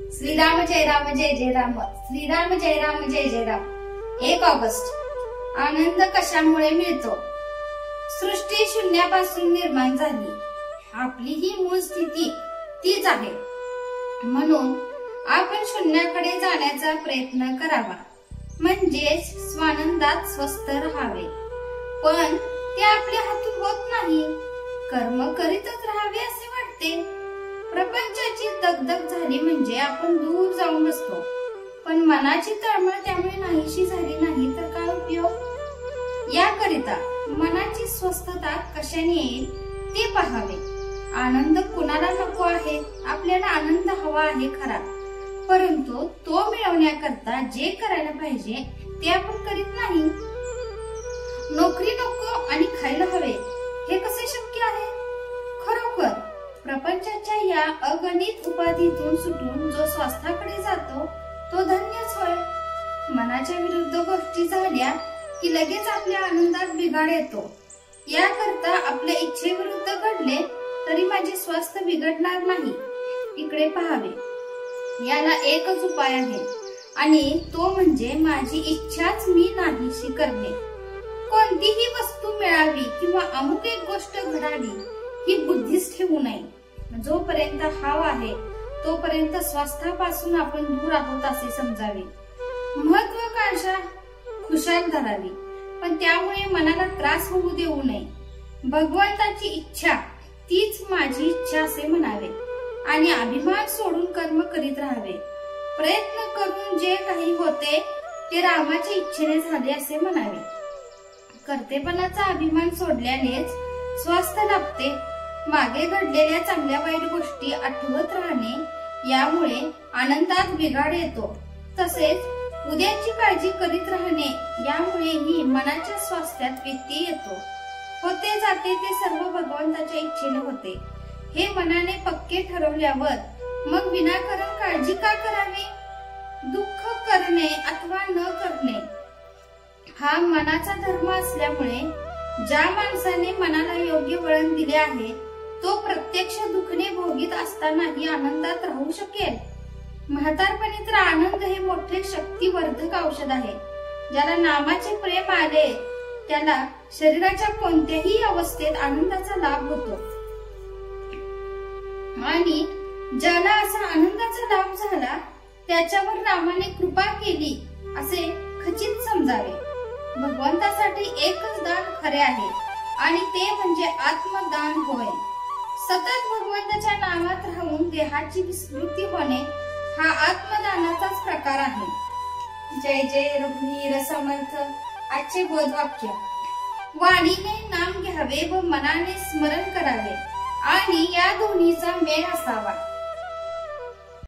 श्रीराम जय राम जय जय राम, श्रीराम जय राम जय जय Ram. 1 August. आनंद कशामुळे मिळतो? सृष्टी शून्यापासून निर्माण झाली, आपली ही मूळ स्थिती तीच आहे, म्हणून आपण शून्याकडे जाण्याचा प्रयत्न करावा, म्हणजेच स्वानंदात स्वस्थ राहावे। पण ते आपल्या हातून होत नाही, कर्म करीतच राहावे असे वाटते। प्रपंचाची दगदग झाली म्हणजे आपण दूर जाऊन बसतो, पण मनाची तळमळ त्यामुळे नाहीशी झाली नाही तर काय उपयोग? याकरिता मनाची स्वस्थता कशाने येईल ते पाहावे। आनंद कुणाला नको आहे? आपल्याला आनंद हवा आहे खरा, परंतु तो मिळवण्याकरता जे करायला पाहिजे ते आपण करीत नाही। नोकरी नको आणि खायला हवे, हे कसे शक्य आहे? खरोखर प्रपंचाच्या या अगणित उपाधीतून सुटून जो स्वास्थ्याकडे जातो तो धन्यच होय। मनाच्या विरुद्ध गोष्टी झाल्या की लगेच आपल्या आनंदात बिघाड येतो। याकरता आपल्या इच्छेविरुद्ध घडले तरी माझे स्वास्थ्य बिघडणार नाही, इकडे पाहावे। याला एकच उपाय आहे आणि तो म्हणजे माझी इच्छाच मी नाहीशी करणे। कोणतीही वस्तू मिळावी किंवा अमुक एक गोष्ट घडावी ही बुद्धीच ठेवू नये। जोपर्यंत हाव आहे तोपर्यंत स्वास्थ्यापासून आपण दूर आहोत असे समजावे। महत्वाकांक्षा खुशाल धरावी, पण त्यामुळे मनाला त्रास होऊ देऊ नये। भगवंताची इच्छा तीच माझी इच्छा असे म्हणावे आणि अभिमान सोडून कर्म करीत राहावे। प्रयत्न करून जे काही होते ते रामाच्या इच्छेने झाले असे म्हणावे। कर्तेपणाचा अभिमान सोडल्यानेच स्वास्थ्य लाभते। मागे घडलेल्या चांगल्या वाईट गोष्टी आठवत राहणे यामुळे आनंदात बिघाड येतो, तसेच उद्याची काळजी करीत राहणे यामुळेही मनाच्या स्वास्थ्यात व्यत्यय येतो। होते जाते ते सर्व भगवंताच्या इच्छेने होते, हे मनाने पक्के ठरवल्यावर मग विनाकारण काळजी का करावी? दुःख करणे अथवा न करणे हा मनाचा धर्म असल्यामुळे ज्या माणसाने मनाला योग्य वळण दिले आहे तो प्रत्यक्ष दुखणे भोगीत असतानाही आनंदात राहू शकेल। म्हातारपणी तर आनंद हे मोठे शक्तिवर्धक औषध आहे। ज्याला नामाचे प्रेम आले त्याला शरीराच्या कोणत्याही अवस्थेत आनंदाचा लाभ होतो आणि ज्याला असा आनंदाचा लाभ झाला त्याच्यावर रामाने कृपा केली असे खचित समजावे। भगवंतासाठी एकच दान खरे आहे आणि ते म्हणजे आत्मदान होय। सतत भगवंताच्या नामात राहून देहाची विस्मृती होणे हा आत्मदानाचाच प्रकार आहे। जय जय रघुवीर समर्थ। आजचे बोधवाक्य: वाणीने नाम घ्यावे व मनाने स्मरण करावे आणि या दोन्हीचा मेळ असावा।